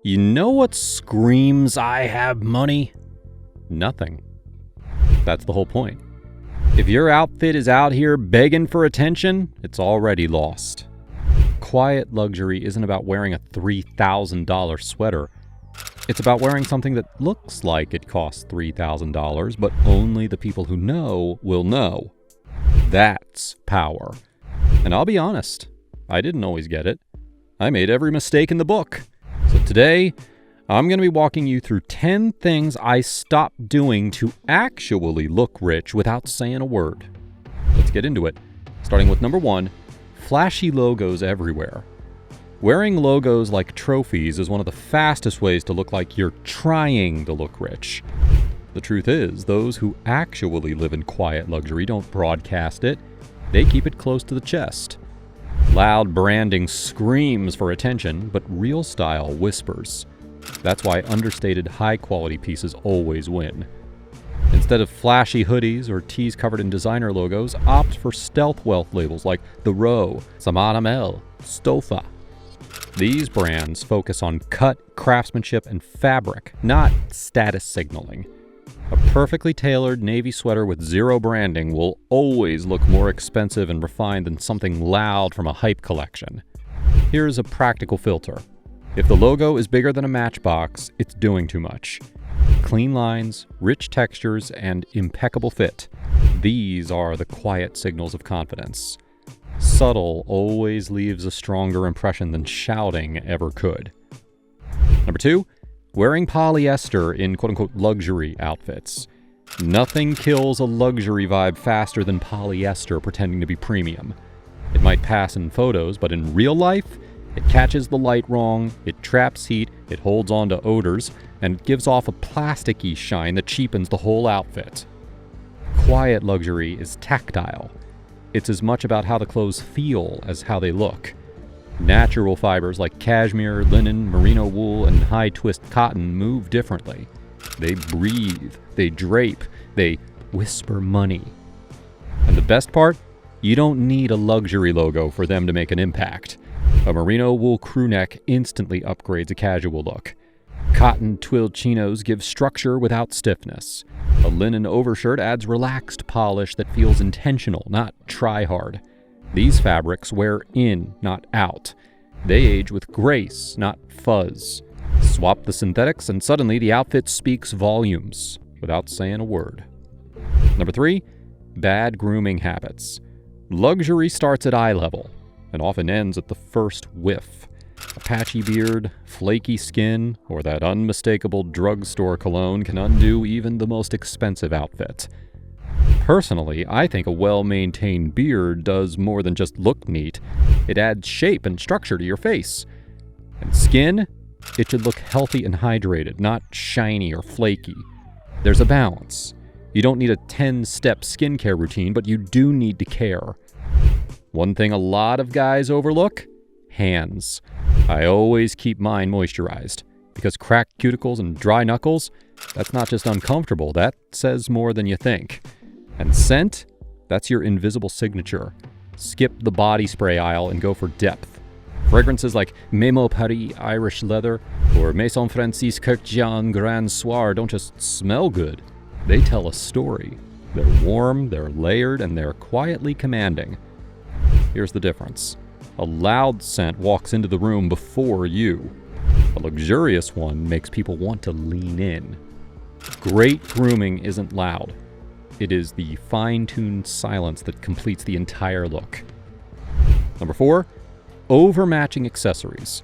You know what screams I have money? Nothing. That's the whole point. If your outfit is out here begging for attention, it's already lost. Quiet luxury isn't about wearing a $3,000 sweater. It's about wearing something that looks like it costs $3,000, but only the people who know will know. That's power. And I'll be honest, I didn't always get it. I made every mistake in the book. So today, I'm going to be walking you through 10 things I stopped doing to actually look rich without saying a word. Let's get into it. Starting with number 1, flashy logos everywhere. Wearing logos like trophies is one of the fastest ways to look like you're trying to look rich. The truth is, those who actually live in quiet luxury don't broadcast it. They keep it close to the chest. Loud branding screams for attention, but real style whispers. That's why understated high-quality pieces always win. Instead of flashy hoodies or tees covered in designer logos, opt for stealth wealth labels like The Row, Saman Amel, Stofa. These brands focus on cut, craftsmanship, and fabric, not status signaling. A perfectly tailored navy sweater with zero branding will always look more expensive and refined than something loud from a hype collection. Here's a practical filter. If the logo is bigger than a matchbox, it's doing too much. Clean lines, rich textures, and impeccable fit. These are the quiet signals of confidence. Subtle always leaves a stronger impression than shouting ever could. Number 2, wearing polyester in quote-unquote luxury outfits. Nothing kills a luxury vibe faster than polyester pretending to be premium. It might pass in photos, but in real life, it catches the light wrong, it traps heat, it holds on to odors, and it gives off a plasticky shine that cheapens the whole outfit. Quiet luxury is tactile. It's as much about how the clothes feel as how they look. Natural fibers like cashmere, linen, merino wool, and high-twist cotton move differently. They breathe, they drape, they whisper money. And the best part? You don't need a luxury logo for them to make an impact. A merino wool crew neck instantly upgrades a casual look. Cotton twilled chinos give structure without stiffness. A linen overshirt adds relaxed polish that feels intentional, not try-hard. These fabrics wear in, not out. They age with grace, not fuzz. Swap the synthetics and suddenly the outfit speaks volumes without saying a word. Number 3, bad grooming habits. Luxury starts at eye level and often ends at the first whiff. A patchy beard, flaky skin, or that unmistakable drugstore cologne can undo even the most expensive outfit. Personally, I think a well-maintained beard does more than just look neat. It adds shape and structure to your face. And skin? It should look healthy and hydrated, not shiny or flaky. There's a balance. You don't need a 10-step skincare routine, but you do need to care. One thing a lot of guys overlook? Hands. I always keep mine moisturized, because cracked cuticles and dry knuckles, that's not just uncomfortable, that says more than you think. And scent? That's your invisible signature. Skip the body spray aisle and go for depth. Fragrances like Memo Paris Irish Leather or Maison Francis Kurkdjian Grand Soir don't just smell good, they tell a story. They're warm, they're layered, and they're quietly commanding. Here's the difference. A loud scent walks into the room before you. A luxurious one makes people want to lean in. Great grooming isn't loud. It is the fine-tuned silence that completes the entire look. Number 4, overmatching accessories.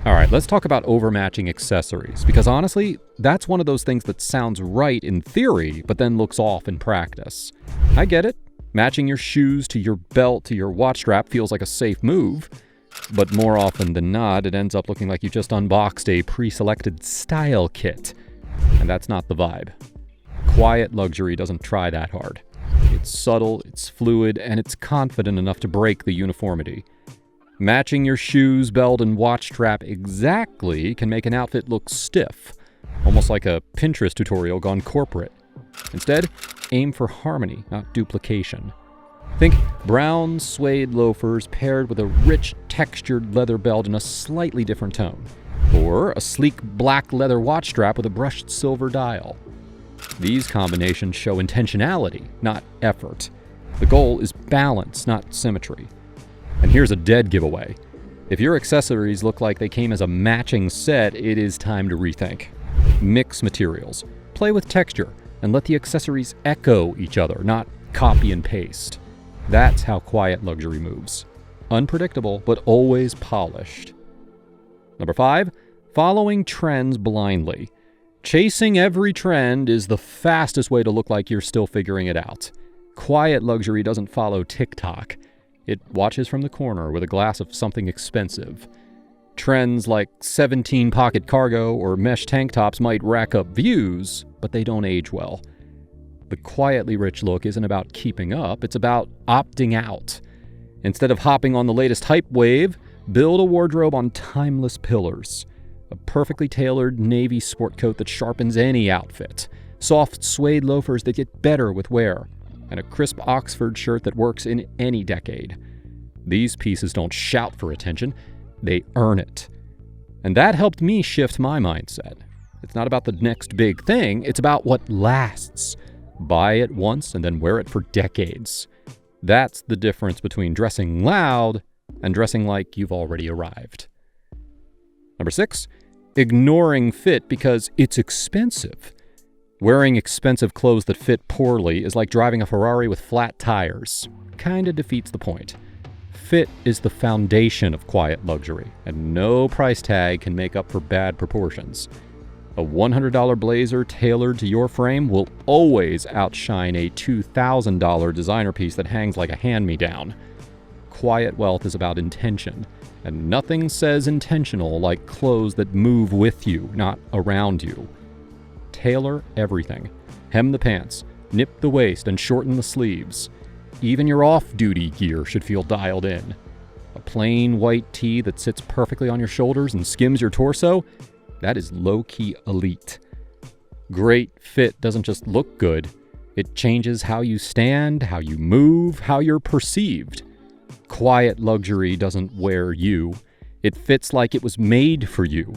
All right, let's talk about overmatching accessories, because honestly, that's one of those things that sounds right in theory, but then looks off in practice. I get it. Matching your shoes to your belt to your watch strap feels like a safe move, but more often than not, it ends up looking like you just unboxed a pre-selected style kit, and that's not the vibe. Quiet luxury doesn't try that hard. It's subtle, it's fluid, and it's confident enough to break the uniformity. Matching your shoes, belt, and watch strap exactly can make an outfit look stiff, almost like a Pinterest tutorial gone corporate. Instead, aim for harmony, not duplication. Think brown suede loafers paired with a rich textured leather belt in a slightly different tone. or a sleek black leather watch strap with a brushed silver dial. These combinations show intentionality, not effort. The goal is balance, not symmetry. And here's a dead giveaway. If your accessories look like they came as a matching set, it is time to rethink. Mix materials, play with texture, and let the accessories echo each other, not copy and paste. That's how quiet luxury moves. Unpredictable, but always polished. Number 5, following trends blindly. Chasing every trend is the fastest way to look like you're still figuring it out. Quiet luxury doesn't follow TikTok. It watches from the corner with a glass of something expensive. Trends like 17 pocket cargo or mesh tank tops might rack up views, but they don't age well. The quietly rich look isn't about keeping up, it's about opting out. Instead of hopping on the latest hype wave, build a wardrobe on timeless pillars. A perfectly tailored navy sport coat that sharpens any outfit. Soft suede loafers that get better with wear. And a crisp Oxford shirt that works in any decade. These pieces don't shout for attention, they earn it. And that helped me shift my mindset. It's not about the next big thing, it's about what lasts. Buy it once and then wear it for decades. That's the difference between dressing loud and dressing like you've already arrived. Number 6, ignoring fit because it's expensive. Wearing expensive clothes that fit poorly is like driving a Ferrari with flat tires. Kinda defeats the point. Fit is the foundation of quiet luxury, and no price tag can make up for bad proportions. A $100 blazer tailored to your frame will always outshine a $2,000 designer piece that hangs like a hand-me-down. Quiet wealth is about intention, and nothing says intentional like clothes that move with you, not around you. Tailor everything. Hem the pants, nip the waist, and shorten the sleeves. Even your off-duty gear should feel dialed in. A plain white tee that sits perfectly on your shoulders and skims your torso? That is low-key elite. Great fit doesn't just look good. It changes how you stand, how you move, how you're perceived. Quiet luxury doesn't wear you. It fits like it was made for you,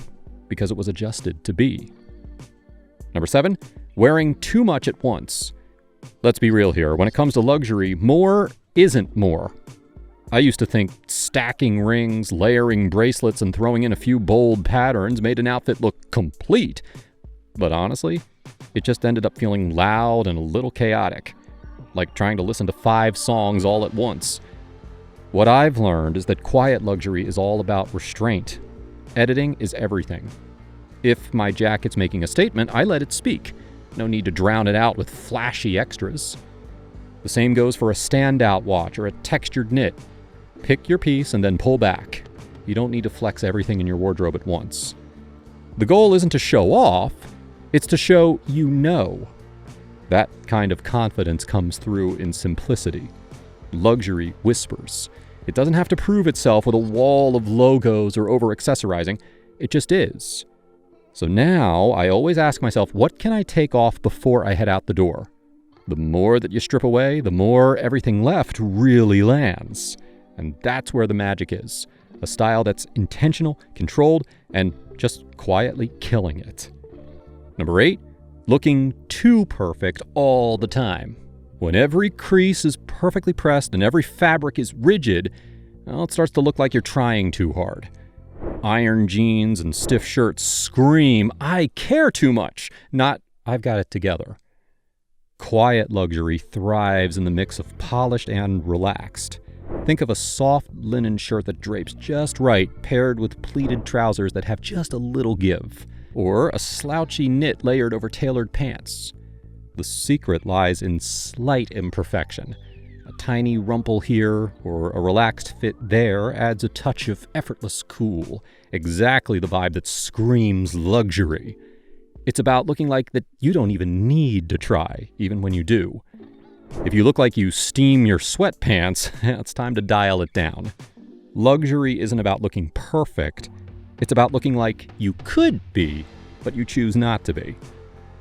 because it was adjusted to be. Number 7, wearing too much at once. Let's be real here. When it comes to luxury, more isn't more. I used to think stacking rings, layering bracelets, and throwing in a few bold patterns made an outfit look complete. But honestly, it just ended up feeling loud and a little chaotic, like trying to listen to 5 songs all at once. What I've learned is that quiet luxury is all about restraint. Editing is everything. If my jacket's making a statement, I let it speak. No need to drown it out with flashy extras. The same goes for a standout watch or a textured knit. Pick your piece and then pull back. You don't need to flex everything in your wardrobe at once. The goal isn't to show off, it's to show you know. That kind of confidence comes through in simplicity. Luxury whispers. It doesn't have to prove itself with a wall of logos or over-accessorizing. It just is. So now I always ask myself, what can I take off before I head out the door? The more that you strip away, the more everything left really lands. And that's where the magic is. A style that's intentional, controlled, and just quietly killing it. Number 8, looking too perfect all the time. When every crease is perfectly pressed and every fabric is rigid, well, it starts to look like you're trying too hard. Iron jeans and stiff shirts scream, I care too much, not I've got it together. Quiet luxury thrives in the mix of polished and relaxed. Think of a soft linen shirt that drapes just right, paired with pleated trousers that have just a little give, or a slouchy knit layered over tailored pants. The secret lies in slight imperfection. A tiny rumple here or a relaxed fit there adds a touch of effortless cool, exactly the vibe that screams luxury. It's about looking like that you don't even need to try, even when you do. If you look like you steam your sweatpants, it's time to dial it down. Luxury isn't about looking perfect. It's about looking like you could be, but you choose not to be.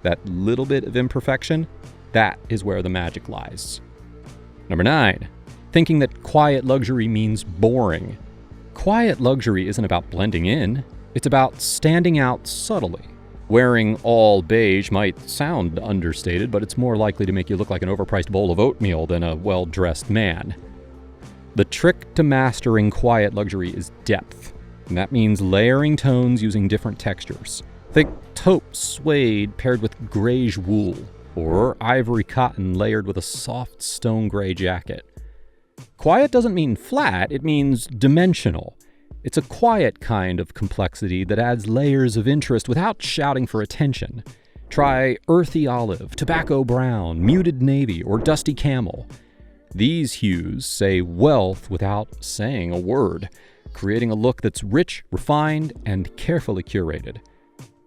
That little bit of imperfection, that is where the magic lies. Number 9, thinking that quiet luxury means boring. Quiet luxury isn't about blending in. It's about standing out subtly. Wearing all beige might sound understated, but it's more likely to make you look like an overpriced bowl of oatmeal than a well-dressed man. The trick to mastering quiet luxury is depth, and that means layering tones using different textures. Think taupe suede paired with grayish wool, or ivory cotton layered with a soft stone gray jacket. Quiet doesn't mean flat, it means dimensional. It's a quiet kind of complexity that adds layers of interest without shouting for attention. Try earthy olive, tobacco brown, muted navy, or dusty camel. These hues say wealth without saying a word, creating a look that's rich, refined, and carefully curated.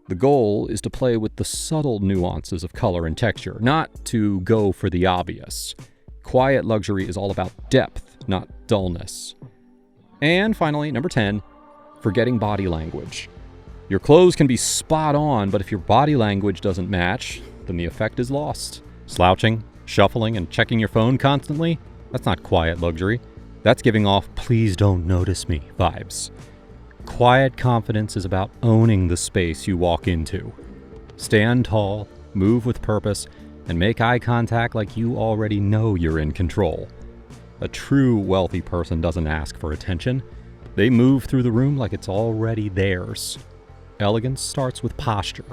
The goal is to play with the subtle nuances of color and texture, not to go for the obvious. Quiet luxury is all about depth, not dullness. And finally, number 10, forgetting body language. Your clothes can be spot on, but if your body language doesn't match, then the effect is lost. Slouching, shuffling, and checking your phone constantly? That's not quiet luxury. That's giving off "please don't notice me" vibes. Quiet confidence is about owning the space you walk into. Stand tall, move with purpose, and make eye contact like you already know you're in control. A true wealthy person doesn't ask for attention. They move through the room like it's already theirs. Elegance starts with posture.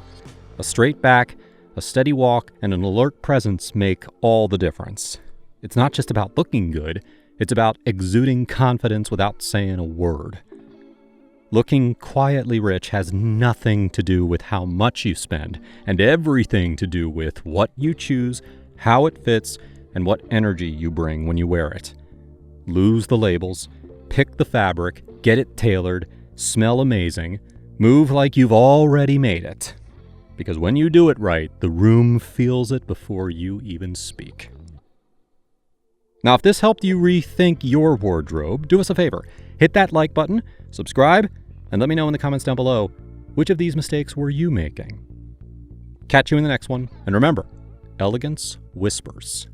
A straight back, a steady walk, and an alert presence make all the difference. It's not just about looking good, it's about exuding confidence without saying a word. Looking quietly rich has nothing to do with how much you spend, and everything to do with what you choose, how it fits, and what energy you bring when you wear it. Lose the labels, pick the fabric, get it tailored, smell amazing, move like you've already made it. Because when you do it right, the room feels it before you even speak. Now, if this helped you rethink your wardrobe, do us a favor. Hit that like button, subscribe, and let me know in the comments down below, which of these mistakes were you making? Catch you in the next one, and remember, elegance whispers.